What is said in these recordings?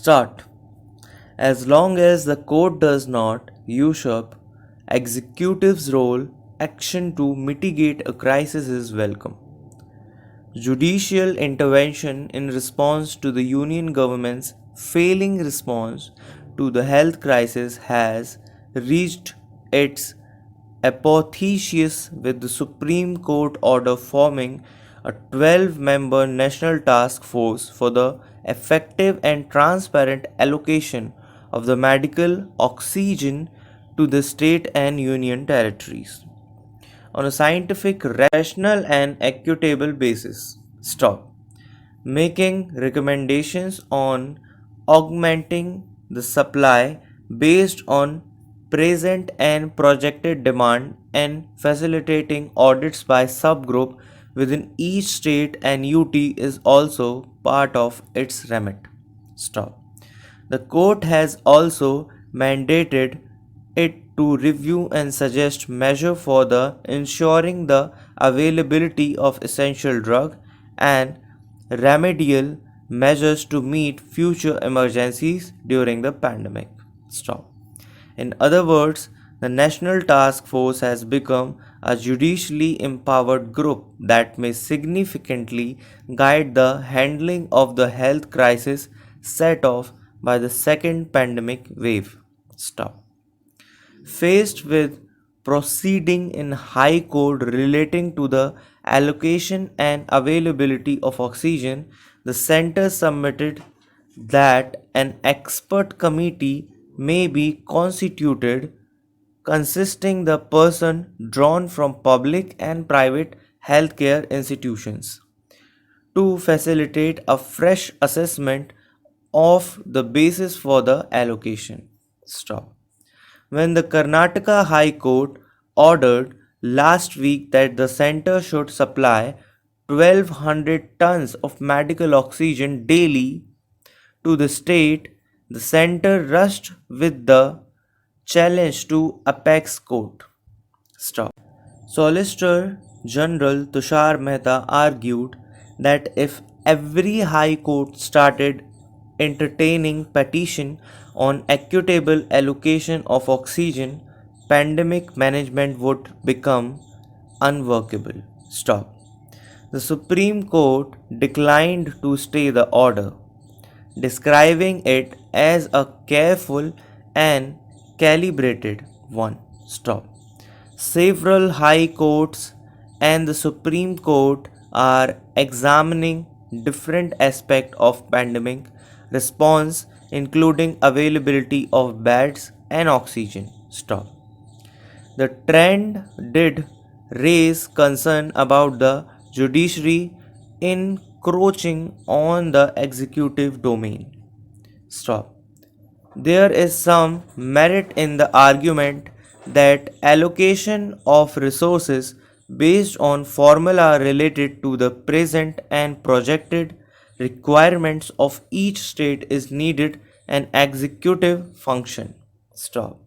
Start. As long as the court does not usurp executive's role, action to mitigate a crisis is welcome. Judicial intervention in response to the Union government's failing response to the health crisis has reached its apotheosis with the Supreme Court order forming a 12-member national task force for the effective and transparent allocation of the medical oxygen to the state and union territories on a scientific, rational, and equitable basis. Stop. Making recommendations on augmenting the supply based on present and projected demand and facilitating audits by subgroup within each state and UT is also part of its remit. Stop. The court has also mandated it to review and suggest measures for the ensuring the availability of essential drug and remedial measures to meet future emergencies during the pandemic. Stop. In other words, the National Task Force has become a judicially empowered group that may significantly guide the handling of the health crisis set off by the second pandemic wave. Stop. Faced with proceeding in High Court relating to the allocation and availability of oxygen, the center submitted that an expert committee may be constituted consisting the person drawn from public and private healthcare institutions to facilitate a fresh assessment of the basis for the allocation. Stop. When the Karnataka High Court ordered last week that the center should supply 1200 tons of medical oxygen daily to the state, the center rushed with the challenge to apex court. Stop. Solicitor General Tushar Mehta argued that if every high court started entertaining petition on equitable allocation of oxygen, pandemic management would become unworkable. Stop. The Supreme Court declined to stay the order, describing it as a careful and calibrated one. Stop. Several high courts and the Supreme Court are examining different aspects of pandemic response including availability of beds and oxygen. Stop. The trend did raise concern about the judiciary encroaching on the executive domain. Stop. There is some merit in the argument that allocation of resources based on formula related to the present and projected requirements of each state is needed an executive function. Stop.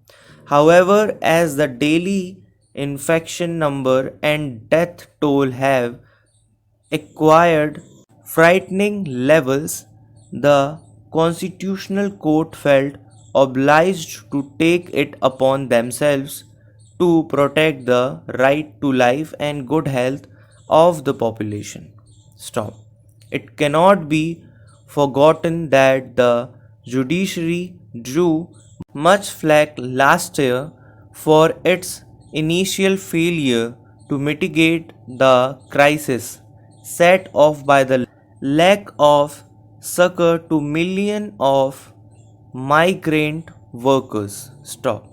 However, as the daily infection number and death toll have acquired frightening levels, the Constitutional Court felt obliged to take it upon themselves to protect the right to life and good health of the population. Stop. It cannot be forgotten that the judiciary drew much flack last year for its initial failure to mitigate the crisis set off by the lack of succor to millions of migrant workers. Stop.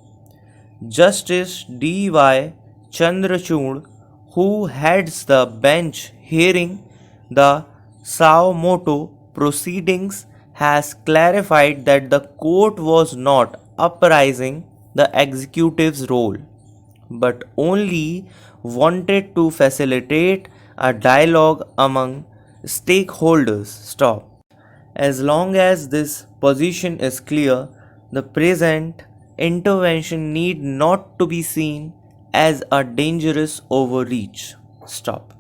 Justice D.Y. Chandrachud, who heads the bench hearing the Sao Moto proceedings, has clarified that the court was not uprising the executive's role, but only wanted to facilitate a dialogue among stakeholders. Stop. As long as this position is clear, the present intervention need not to be seen as a dangerous overreach. Stop.